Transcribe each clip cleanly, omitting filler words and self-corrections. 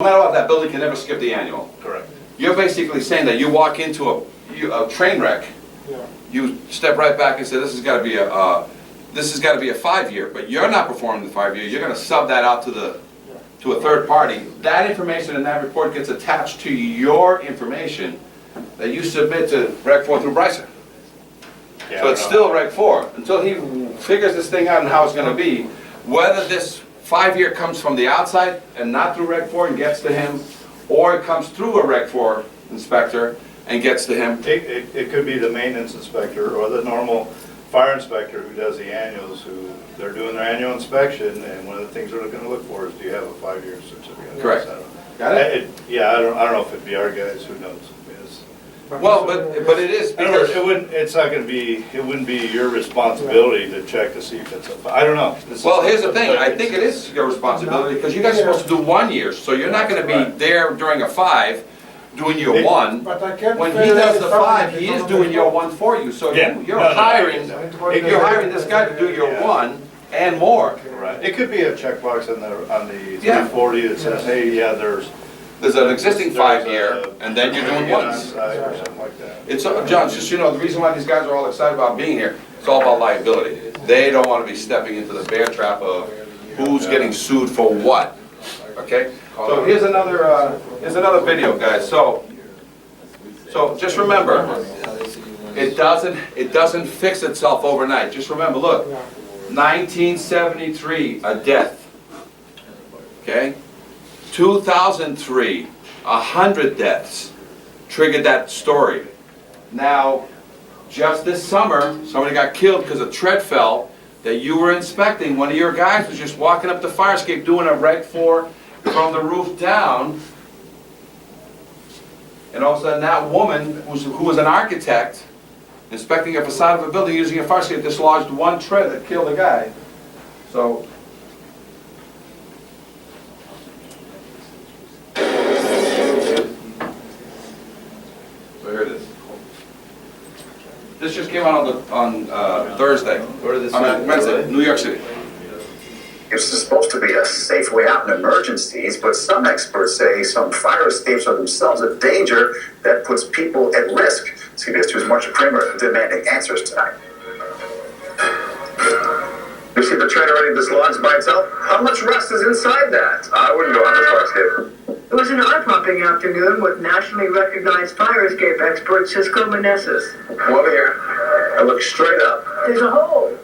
No matter what, that building can never skip the annual. Correct. You're basically saying that you walk into a train wreck, you step right back and say, this has got to be a 5-year, but you're not performing the 5-year. You're going to sub that out to a third party. That information in that report gets attached to your information that you submit to Rec 4 through Bryson. Yeah, So it's still Rec 4 until he figures this thing out and how it's going to be. Whether this 5-year comes from the outside and not through Rec 4 and gets to him, or it comes through a Rec 4 inspector and gets to him. It could be the maintenance inspector or the normal fire inspector who does the annuals, who they're doing their annual inspection, and one of the things they're looking to look for is, do you have a 5-year certificate? Correct. So, Got it? Yeah, I don't know if it'd be our guys, who knows? Well, but it is I don't know, because, it wouldn't be your responsibility to check to see if it's I don't know. well, here's the thing, I think it is your responsibility because you guys are supposed to do 1 year, so you're not going to be there during a 5 doing your 1. But I can't When say he that does it's the something 5, he that is doesn't doing your make 1 for you, so Yeah. you're No, no, hiring, you're hiring this guy to do your 1 and more. Right. It could be a checkbox on the Yeah. 340 that says, hey, yeah, there's There's an existing there's 5-year, and then you're doing on ones. site or something like that. It's, John, just, you know, the reason why these guys are all excited about being here, it's all about liability. They don't want to be stepping into the bear trap of who's getting sued for what, okay? So here's another video, guys. So just remember, it doesn't fix itself overnight. Just remember, look, 1973, a death, okay? 2003, 100 deaths triggered that story. Now, just this summer, somebody got killed because a tread fell that you were inspecting. One of your guys was just walking up the fire escape doing a Rec 4 from the roof down. And all of a sudden that woman, who was an architect, inspecting a facade of a building using a fire escape, dislodged one tread that killed a guy. So, here it is. This just came out on Thursday. On Wednesday, New York City. It's supposed to be a safe way out in emergencies, but some experts say some fire escapes are themselves a danger that puts people at risk. CBS 2's Marcia Kramer demanding answers tonight. You see the train already dislodged by itself? How much rust is inside that? I wouldn't go on this fire escape. It was an eye-popping afternoon with nationally recognized fire escape expert Cisco Meneses. Come over here. I look straight up. There's a hole.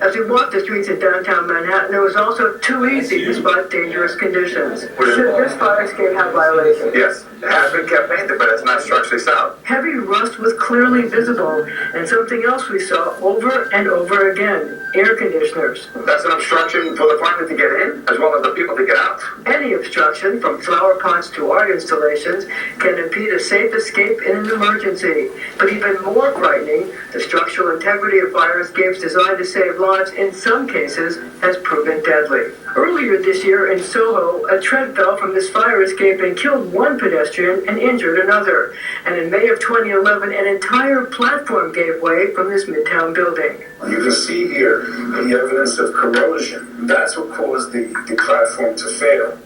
As we walked the streets of downtown Manhattan, it was also too easy despite dangerous conditions. Should this fire escape have violations? Yes, it has been kept painted, but it's not structurally sound. Heavy rust was clearly visible, and something else we saw over and over again, air conditioners. That's an obstruction for the firemen to get in, as well as the people to get out. Any obstruction, from flower pots to art installations, can impede a safe escape in an emergency. But even more frightening, the structural integrity of fire escapes designed to save lives in some cases has proven deadly. Earlier this year in Soho, a tread fell from this fire escape and killed one pedestrian and injured another. And in May of 2011, an entire platform gave way from this Midtown building. You can see here the evidence of corrosion. That's what caused the platform to fail.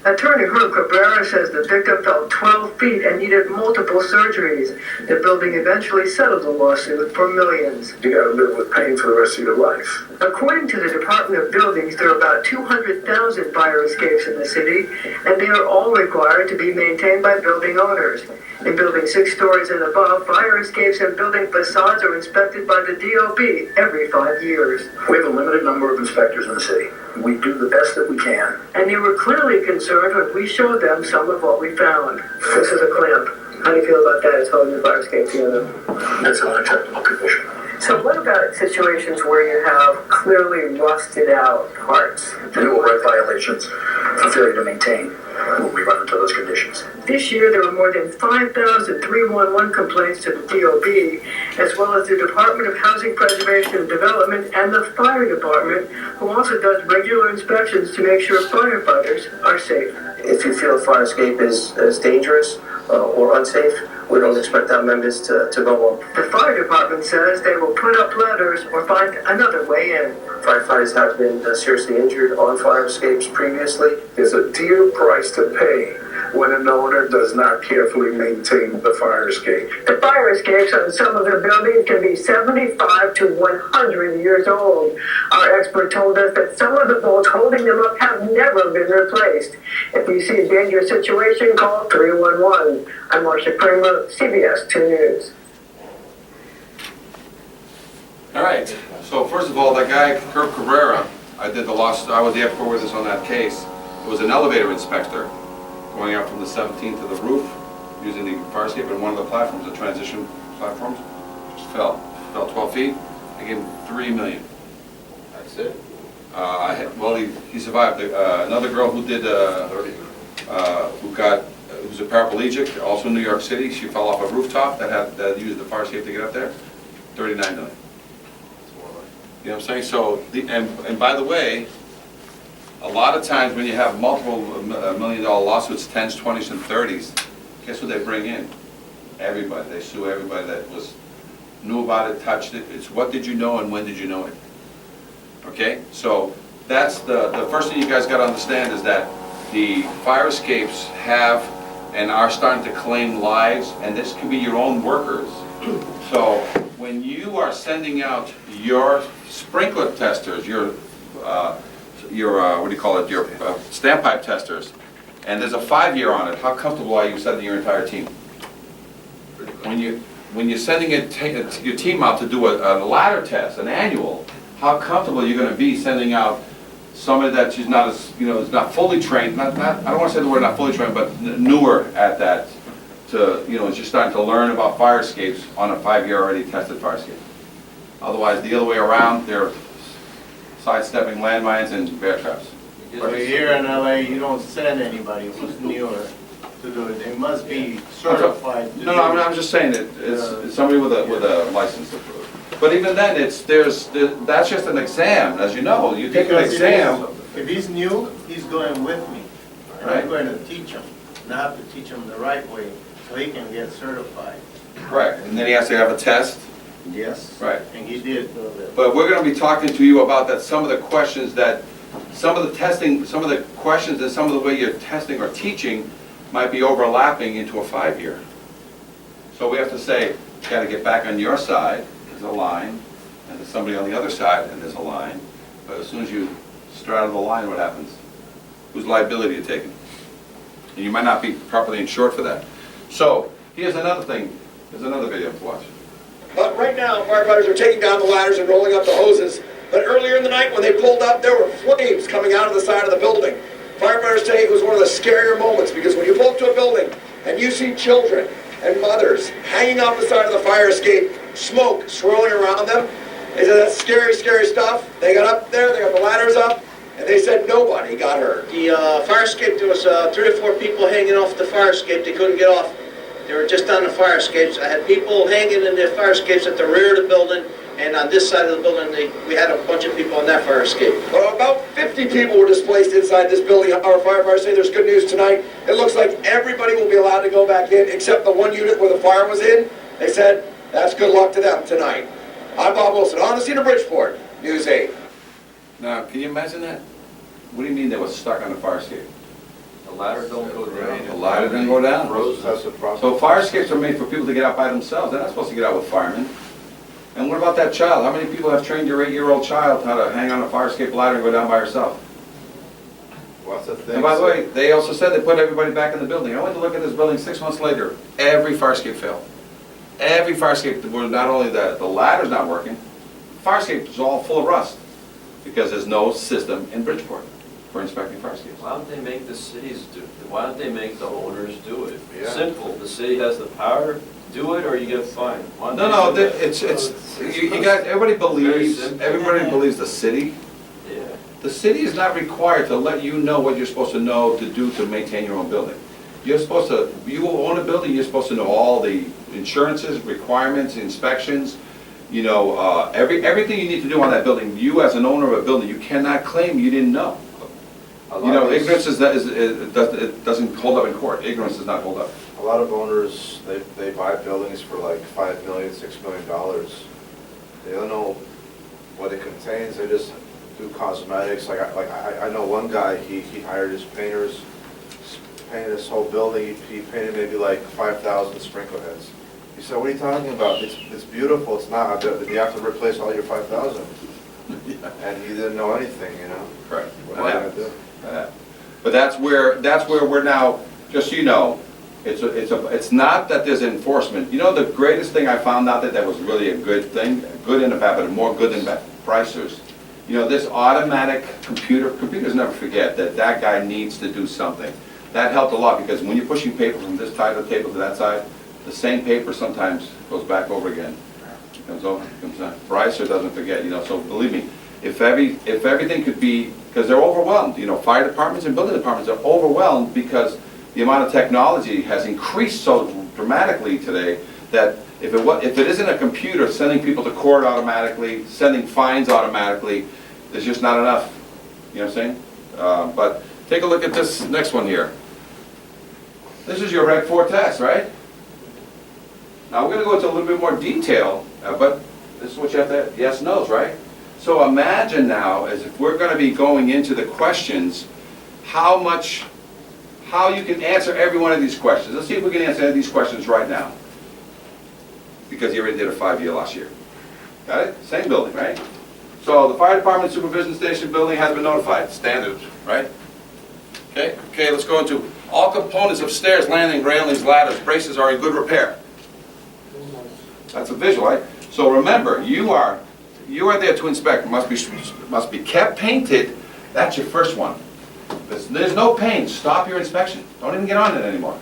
Attorney Herb Cabrera says the victim fell 12 feet and needed multiple surgeries. The building eventually settled the lawsuit for millions. You gotta live with pain for the rest of your life. According to the Department of Buildings, there are about 200,000 fire escapes in the city, and they are all required to be maintained by building owners. In buildings 6 stories and above, fire escapes and building facades are inspected by the DOB every 5 years. We have a limited number of inspectors in the city. We do the best that we can. And they were clearly concerned when we showed them some of what we found. This is a clamp. How do you feel about that? It's holding the fire escape together. That's an unacceptable condition. So what about situations where you have clearly rusted out parts? Renewal right violations for failure to maintain when we run into those conditions. This year, there were more than 5,000 311 complaints to the DOB, as well as the Department of Housing Preservation and Development and the Fire Department, who also does regular inspections to make sure firefighters are safe. If you feel a fire escape is dangerous or unsafe, we don't expect our members to go up. The fire department says they will put up ladders or find another way in. Firefighters have been seriously injured on fire escapes previously. There's a dear price to pay when an owner does not carefully maintain the fire escape. The fire escapes on some of the buildings can be 75 to 100 years old. Our expert told us that some of the bolts holding them up have never been replaced. If you see a dangerous situation, call 311. I'm Marcia Kramer, CBS 2 News. All right, so first of all, that guy, Kirk Cabrera, I was the expert witness on that case. It was an elevator inspector going out from the 17th to the roof using the fire escape, and one of the platforms, the transition platforms, just fell 12 feet. I gave him $3 million. That's it? He survived. Another girl who did, who's a paraplegic, also in New York City, she fell off a rooftop that used the fire escape to get up there, $39 million. You know what I'm saying? So, and by the way, a lot of times when you have multiple million-dollar lawsuits, 10s, 20s, and 30s, guess what they bring in? Everybody. They sue everybody that knew about it, touched it. It's what did you know and when did you know it? Okay? So that's the first thing you guys got to understand is that the fire escapes have and are starting to claim lives, and this can be your own workers. So when you are sending out your sprinkler testers, your what do you call it, your standpipe testers, and there's a 5-year on it, how comfortable are you sending your entire team? When you're sending your team out to do a ladder test, an annual, how comfortable are you going to be sending out somebody that she's not as, is not fully trained, I don't want to say the word not fully trained, but newer at that, is just starting to learn about fire escapes on a 5-year already tested fire escape. Otherwise, the other way around, they're sidestepping landmines and bear traps. But here in LA, you don't send anybody who's newer to do it. They must be certified. No, I'm just saying that it's somebody with a license approved. But even then, that's just an exam, as you know. You take an exam. If he's new, he's going with me. And Right. I'm going to teach him. And I have to teach him the right way so he can get certified. Correct. And then he has to have a test. Yes. Right. And he did. But we're going to be talking to you about that. Some of the questions some of the questions and some of the way you're testing or teaching might be overlapping into a 5-year. So we have to say, got to get back on your side. There's a line, and there's somebody on the other side, and there's a line. But as soon as you straddle the line, what happens? Whose liability are you taking? And you might not be properly insured for that. So here's another thing. There's another video to watch. But right now, firefighters are taking down the ladders and rolling up the hoses. But earlier in the night, when they pulled up, there were flames coming out of the side of the building. Firefighters say it was one of the scarier moments because when you pull up to a building and you see children and mothers hanging off the side of the fire escape, smoke swirling around them, they said that's scary, scary stuff. They got up there, they got the ladders up, and they said nobody got hurt. The fire escape, there was 3 or 4 people hanging off the fire escape. They couldn't get off. They were just on the fire escapes. I had people hanging in the fire escapes at the rear of the building, and on this side of the building, we had a bunch of people on that fire escape. Well, about 50 people were displaced inside this building. Our firefighters say there's good news tonight. It looks like everybody will be allowed to go back in except the one unit where the fire was in. They said that's good luck to them tonight. I'm Bob Wilson, on the scene of Bridgeport, News 8. Now, can you imagine that? What do you mean they were stuck on the fire escape? The ladder don't go down. The ladder didn't go down. That's the problem. So fire escapes are made for people to get out by themselves. They're not supposed to get out with firemen. And what about that child? How many people have trained your 8-year-old child how to hang on a fire escape ladder and go down by herself? Lots of things. And by the way, they also said they put everybody back in the building. I went to look at this building 6 months later. Every fire escape failed. Every fire escape, not only the ladder's not working, fire escape is all full of rust because there's no system in Bridgeport for inspecting fire escapes. Why don't they make the cities do it? Why don't they make the owners do it? Yeah. Simple. The city has the power. Do it or you get fined. Why don't No, they do that? it's you guys. Everybody believes. simple. Everybody believes the city. Yeah. The city is not required to let you know what you're supposed to know to do to maintain your own building. You're supposed to. You own a building. You're supposed to know all the insurances, requirements, inspections. Everything you need to do on that building. You, as an owner of a building, you cannot claim you didn't know. Ignorance it doesn't hold up in court. Ignorance does not hold up. A a lot of owners, they buy buildings for like $5 million, $6 million. They don't know what it contains, they just do cosmetics. I know one guy, he hired his painters, painted his whole building, he painted maybe like 5,000 sprinkler heads. He said, what are you talking about? It's beautiful, it's not, you have to replace all your 5,000. And he didn't know anything, you know? Right. What am I gonna do? But that's where we're now, just so you know, it's not that there's enforcement. You know, the greatest thing I found out that was really a good thing, good and a bad, but more good than bad, pricers. You know, this automatic computers never forget that guy needs to do something. That helped a lot, because when you're pushing paper from this side of the table to that side, the same paper sometimes goes back over again. It comes over, comes down. Pricer doesn't forget, you know, so believe me, if everything could be, because they're overwhelmed, you know, fire departments and building departments are overwhelmed because the amount of technology has increased so dramatically today that if it isn't a computer sending people to court automatically, sending fines automatically, there's just not enough, you know what I'm saying? But take a look at this next one here. This is your Reg 4 test, right? Now we're going to go into a little bit more detail, but this is what you have to, yes, no's, right? So imagine now, as if we're going to be going into the questions, how you can answer every one of these questions. Let's see if we can answer any of these questions right now. Because you already did a 5-year last year. Got it? Same building, right? So the fire department supervision station building has been notified. Standards, right? Okay, let's go into all components of stairs, landing, railings, ladders, braces are in good repair. That's a visual, right? So remember, you are there to inspect. Must be kept painted. That's your first one. There's no paint. Stop your inspection. Don't even get on it anymore.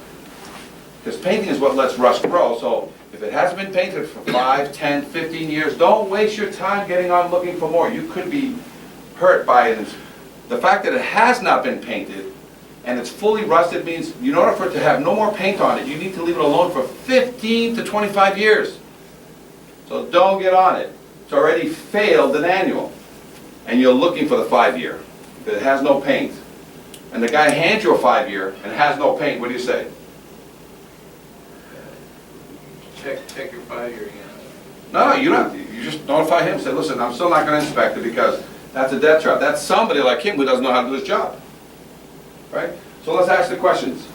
Because painting is what lets rust grow. So if it hasn't been painted for 5, 10, 15 years, don't waste your time getting on looking for more. You could be hurt by it. The fact that it has not been painted and it's fully rusted means in order for it to have no more paint on it, you need to leave it alone for 15 to 25 years. So don't get on it. It's already failed an annual. And you're looking for the 5-year. If it has no paint, and the guy hands you a 5-year and has no paint, what do you say? Check your 5-year again. No, you don't. You just notify him. Say, listen, I'm still not going to inspect it because that's a death trap. That's somebody like him who doesn't know how to do his job. Right? So let's ask the questions.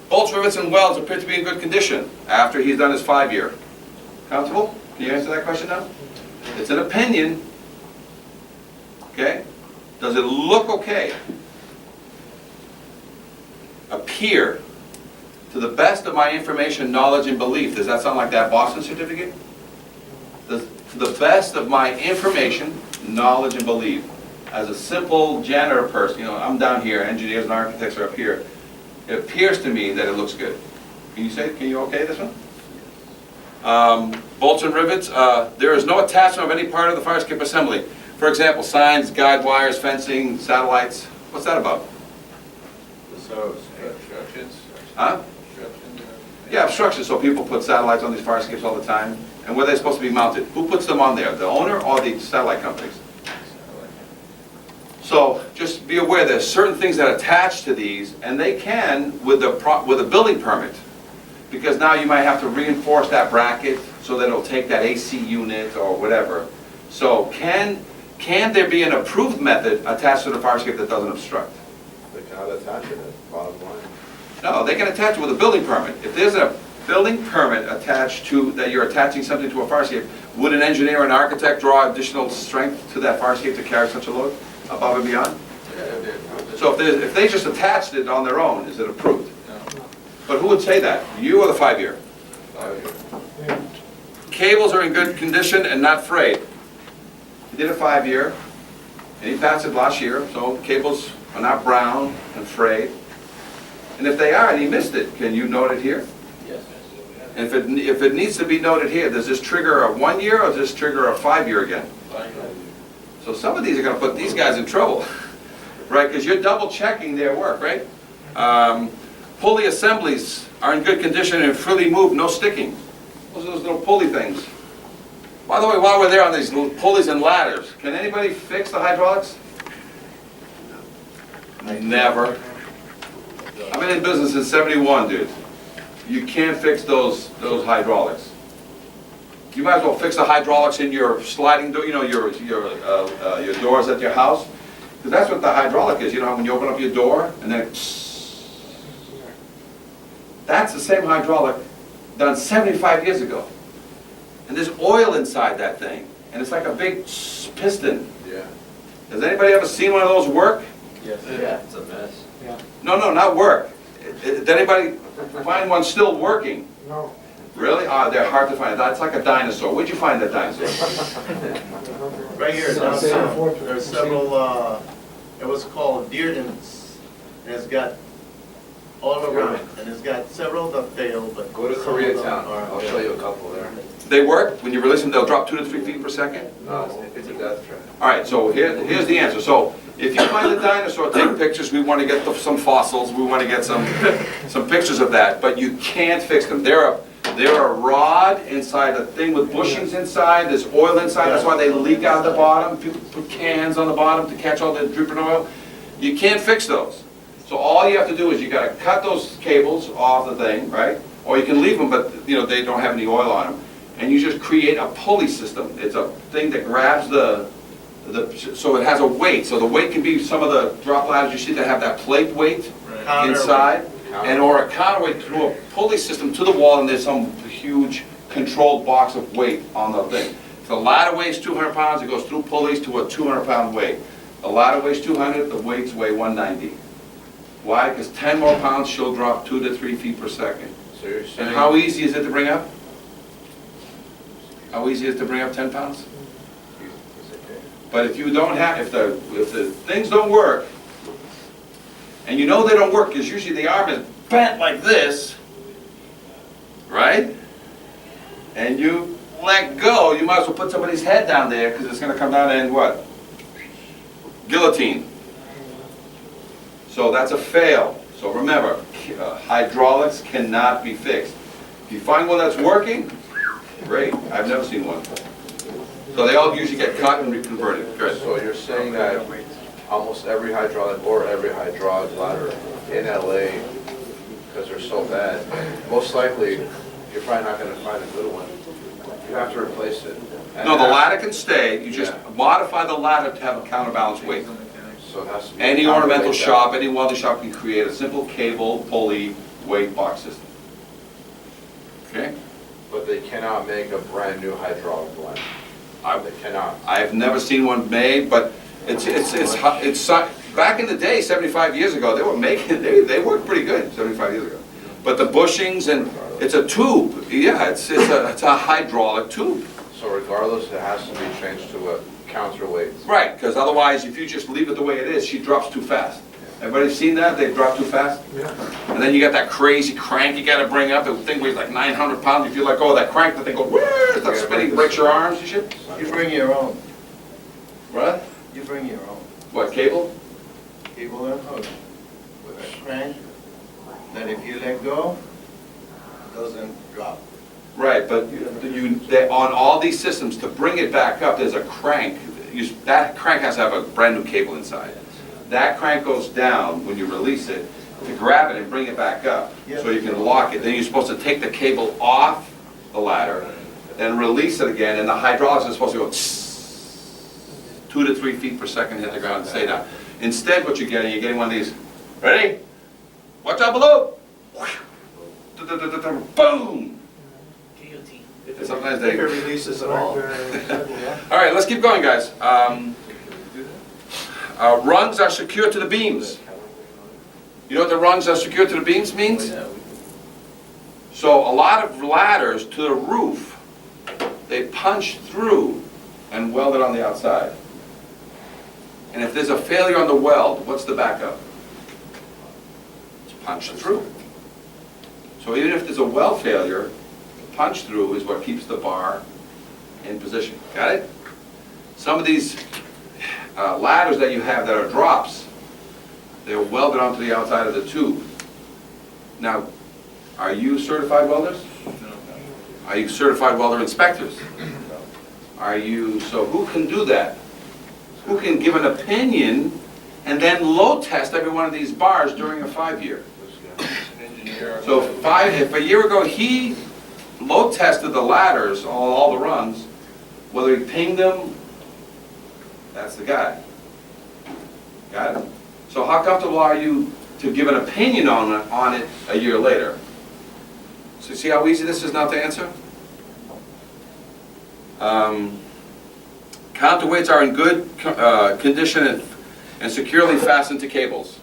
Bolts, rivets, and welds appear to be in good condition after he's done his 5-year. Comfortable? Can you answer that question now? It's an opinion. Okay? Does it look okay? Appear. To the best of my information, knowledge, and belief. Does that sound like that Boston certificate? To the best of my information, knowledge, and belief. As a simple janitor person, you know, I'm down here, engineers and architects are up here. It appears to me that it looks good. Can you okay this one? Bolts and rivets, there is no attachment of any part of the fire escape assembly. For example, signs, guide wires, fencing, satellites. What's that about? So, obstructions? Huh? Yeah, obstructions, so people put satellites on these fire escapes all the time. And where are they supposed to be mounted? Who puts them on there, the owner or the satellite companies? So just be aware there's certain things that attach to these, and they can with a building permit. Because now you might have to reinforce that bracket so that it'll take that AC unit or whatever. So can there be an approved method attached to the fire escape that doesn't obstruct? They cannot attach it, bottom line. No, they can attach it with a building permit. If there's a building permit attached to, that you're attaching something to a fire escape, would an engineer or an architect draw additional strength to that fire escape to carry such a load above and beyond? So if they just attached it on their own, is it approved? No. But who would say that? You or the 5-year? 5-year. Cables are in good condition and not frayed. He did a 5-year, and he passed it last year, so cables are not brown and frayed. And if they are, and he missed it, can you note it here? Yes. And if it needs to be noted here, does this trigger a 1-year or does this trigger a 5-year again? 5-year. So some of these are going to put these guys in trouble, right? Because you're double checking their work, right? Pulley assemblies are in good condition and freely moved, no sticking. Those are those little pulley things. By the way, while we're there on these little pulleys and ladders, can anybody fix the hydraulics? Never. I've been in business since '71, dude. you can't fix those hydraulics. You might as well fix the hydraulics in your sliding door, you know, your doors at your house. Because that's what the hydraulic is, you know, how when you open up your door and then that's the same hydraulic done 75 years ago. And there's oil inside that thing. And it's like a big piston. Yeah. Has anybody ever seen one of those work? Yes. Yeah, it's a mess. No, not work. Did anybody find one still working? No. Really? They're hard to find. It's like a dinosaur. Where'd you find that dinosaur? Right here, downtown, there's several, it was called Dearden's, and it's got all around, and it's got several that failed, but. Go to some of them Koreatown, are- I'll show you a couple there. They work? When you release them, they'll drop 2 to 3 feet per second? No, it's a death trap. All right, so here's the answer. So if you find a dinosaur, take pictures. We want to get some fossils. We want to get some pictures of that. But you can't fix them. They're a rod inside a thing with bushings inside. There's oil inside. That's why they leak out the bottom. People put cans on the bottom to catch all the dripping oil. You can't fix those. So all you have to do is you got to cut those cables off the thing, right? Or you can leave them, but you know they don't have any oil on them. And you just create a pulley system. It's a thing that grabs so it has a weight. So the weight can be some of the drop ladders you see that have that plate weight inside, and or a counterweight through a pulley system to the wall, and there's some huge controlled box of weight on the thing. If the ladder weighs 200 pounds, it goes through pulleys to a 200-pound weight. The ladder weighs 200, the weights weigh 190. Why? Because 10 more pounds, she'll drop 2 to 3 feet per second. So you're saying. And how easy is it to bring up? How easy is it to bring up 10 pounds? But if you don't have, if the things don't work, and you know they don't work because usually the arm is bent like this, right? And you let go, you might as well put somebody's head down there because it's going to come down and what? Guillotine. So that's a fail. So remember, hydraulics cannot be fixed. If you find one that's working, great. I've never seen one. So they all usually get cut and reconverted. Good. So you're saying that almost every hydraulic or every hydraulic ladder in LA, because they're so bad, most likely you're probably not going to find a good one. You have to replace it. And No, the ladder can stay. You just modify the ladder to have a counterbalance weight. So it has to be Any counterweight ornamental down. shop, any welding shop can create a simple cable, pulley, weight box system. Okay? But they cannot make a brand new hydraulic ladder. They cannot. I've never seen one made, but it's back in the day, 75 years ago, they were making, they worked pretty good 75 years ago. But the bushings and it's a tube. Yeah, it's a hydraulic tube. So regardless, it has to be changed to a counterweight. Right, because otherwise, if you just leave it the way it is, she drops too fast. Everybody seen that? They drop too fast? Yeah. And then you got that crazy crank you got to bring up. The thing weighs like 900 pounds. If you let go of that crank, the thing goes, whoo, starts spinning, breaks your arms and shit. You bring your own, What? you bring your own What, cable? cable and hook with a crank that if you let go, doesn't drop. Right, but on all these systems, to bring it back up, there's a crank. That crank has to have a brand new cable inside. That crank goes down when you release it to grab it and bring it back up, so you can lock it. Then you're supposed to take the cable off the ladder, then release it again, and the hydraulics are supposed to go 2 to 3 feet per second, hit the ground and stay down. Instead, what you're getting one of these. Ready? Watch out below. Boom. And sometimes they. releases it all. All right, let's keep going, guys. Rungs are secured to the beams. You know what the rungs are secured to the beams means? So a lot of ladders to the roof, they punch through and weld it on the outside. And if there's a failure on the weld, what's the backup? It's punched through. So even if there's a weld failure, punch through is what keeps the bar in position. Got it? Some of these ladders that you have that are drops, they're welded onto the outside of the tube. Now, are you certified welders? No. Are you certified welder inspectors? Are you, so who can do that? Who can give an opinion and then load test every one of these bars during a 5-year? So if a year ago, he load tested the ladders, all the runs, whether he pinged them, that's the guy. Got it? So how comfortable are you to give an opinion on it a year later? So see how easy this is now to answer? Counterweights are in good condition and securely fastened to cables.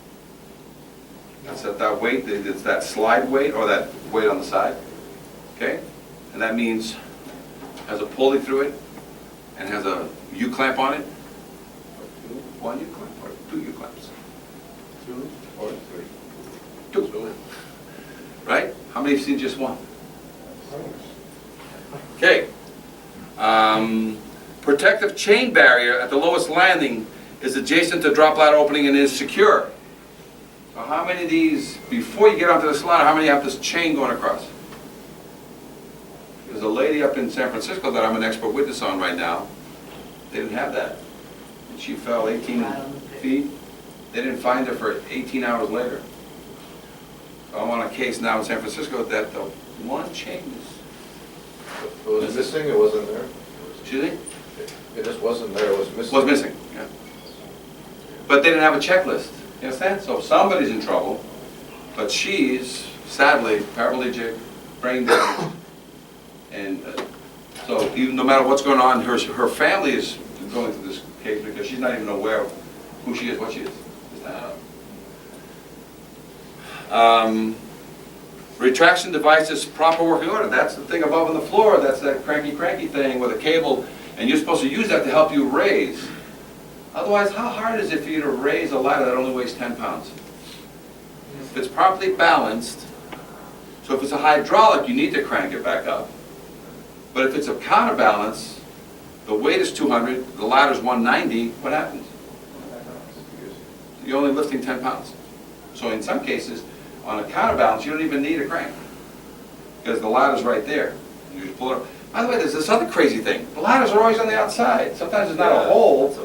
That's that weight, it's that slide weight or that weight on the side. Okay? And that means has a pulley through it and has a U-clamp on it. One U-clamp or two U-clamps? Two or three? Two. Right? How many have seen just one? Okay. Protective chain barrier at the lowest landing is adjacent to drop ladder opening and is secure. So how many of these, before you get onto this ladder, how many have this chain going across? There's a lady up in San Francisco that I'm an expert witness on right now. They didn't have that. And she fell 18 feet. They didn't find her for 18 hours later. So I'm on a case now in San Francisco that the one chain is... It was missing, it wasn't there? Excuse me? It just wasn't there, it was missing. Was missing, yeah. But they didn't have a checklist. You understand? So somebody's in trouble, but she's sadly paraplegic, brain damaged, and so even, no matter what's going on, her family is going through this case because she's not even aware of who she is, what she is. Retraction devices, proper working order. That's the thing above on the floor. That's that cranky thing with a cable, and you're supposed to use that to help you raise. Otherwise, how hard is it for you to raise a ladder that only weighs 10 pounds? If it's properly balanced, so if it's a hydraulic, you need to crank it back up. But if it's a counterbalance, the weight is 200, the ladder's 190, what happens? You're only lifting 10 pounds. So in some cases, on a counterbalance, you don't even need a crank because the ladder's right there. You just pull it up. By the way, there's this other crazy thing. The ladders are always on the outside. Sometimes there's not a hole.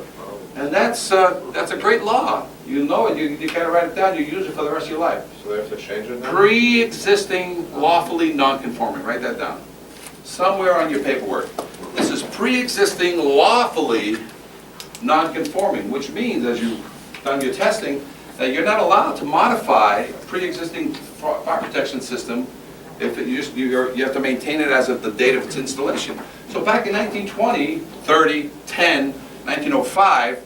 And that's a great law. You know it, you gotta write it down, you use it for the rest of your life. So they have to change it now? Pre-existing lawfully non-conforming, write that down. Somewhere on your paperwork. This is pre-existing lawfully non-conforming, which means, as you've done your testing, that you're not allowed to modify a pre-existing fire protection system if it you have to maintain it as of the date of its installation. So back in 1920, 30, 10, 1905,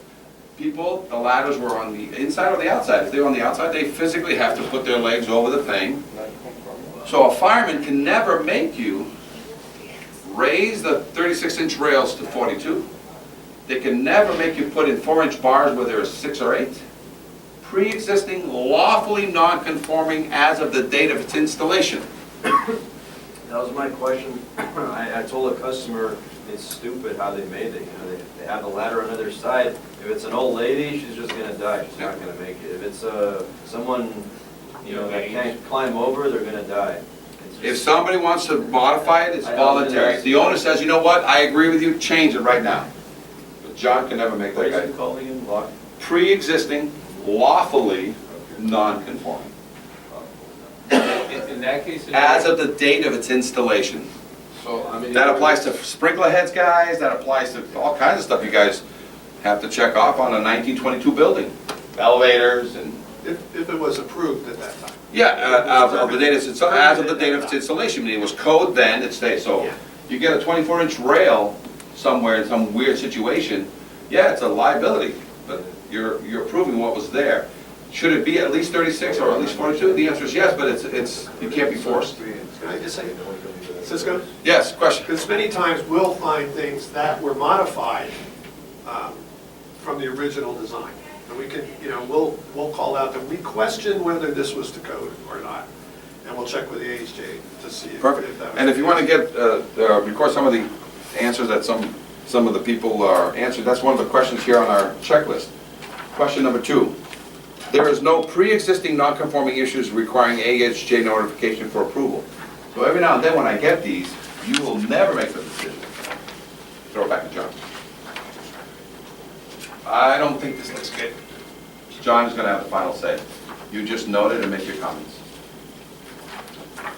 people, the ladders were on the inside or the outside. If they were on the outside, they physically have to put their legs over the thing. So a fireman can never make you raise the 36-inch rails to 42. They can never make you put in 4-inch bars where there are 6 or 8. Pre-existing, lawfully non-conforming as of the date of its installation. That was my question. I told a customer it's stupid how they made it. You know, they have the ladder on the other side. If it's an old lady, she's just gonna die. She's not gonna make it. If it's someone that can't climb over, they're gonna die. If somebody wants to modify it, it's voluntary. If the owner says, you know what, I agree with you, change it right now. But John can never make that guy. What is it called again? Lock? Pre-existing, lawfully non-conforming. In that case, As of the date of its installation. So, I mean, That applies to sprinkler heads, guys, that applies to all kinds of stuff you guys have to check off on a 1922 building. Elevators and... If it was approved at that time. Yeah, as of the date of its installation, meaning it was code then, it stays. So you get a 24-inch rail somewhere in some weird situation, yeah, it's a liability, but you're proving what was there. Should it be at least 36 or at least 42? The answer is yes, but it can't be forced. Can I just say, Cisco? Yes, question. Because many times we'll find things that were modified from the original design. And we can, we'll call out that we question whether this was to code or not. And we'll check with the AHJ to see if Perfect. that was And if you the want to case. get, record some of the answers that some of the people are answered, that's one of the questions here on our checklist. Question number 2. There is no pre-existing non-conforming issues requiring AHJ notification for approval. So every now and then when I get these, you will never make the decision. Throw it back to John. I don't think this looks good. John is going to have the final say. You just note it and make your comments.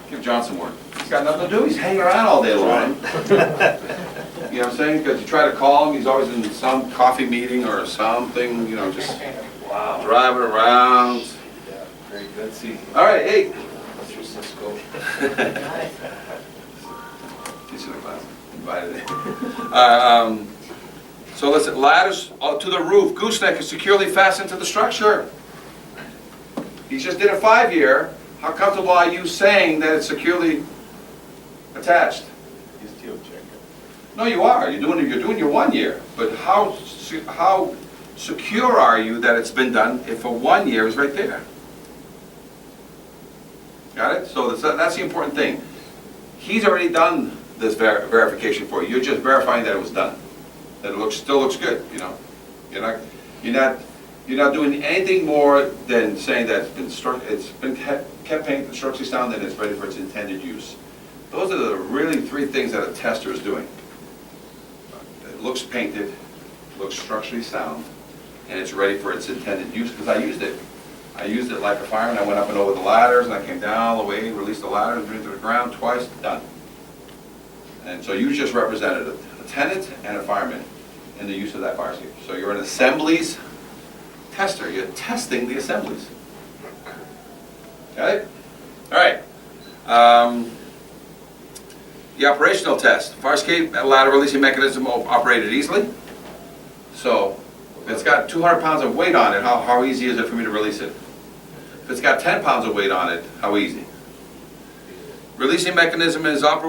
Give John some work. He's got nothing to do, he's hanging around all day long. You know what I'm saying? Because you try to call him, he's always in some coffee meeting or something, you know, just driving around. Yeah, very good. See, All right, hey. that's your Cisco. He's in the class, invited in. So listen, ladders to the roof, gooseneck is securely fastened to the structure. He just did a 5-year. How comfortable are you saying that it's securely attached? He's still checking. No, you are. You're doing your 1 year. But how secure are you that it's been done if for 1 year is right there? Got it? So that's the important thing. He's already done this verification for you. You're just verifying that it was done. That it still looks good. You know, you're not doing anything more than saying that it's been kept painted structurally sound and it's ready for its intended use. Those are the really 3 things that a tester is doing. It looks painted, looks structurally sound, and it's ready for its intended use, because I used it. I used it like a fireman. I went up and over the ladders, and I came down all the way, released the ladders, went into the ground twice, done. And so you just represented a tenant and a fireman in the use of that fire escape. So you're an assemblies tester. You're testing the assemblies. Okay? All right. The operational test. Fire escape ladder releasing mechanism operated easily. So if it's got 200 pounds of weight on it, how easy is it for me to release it? If it's got 10 pounds of weight on it, how easy? Releasing mechanism is operable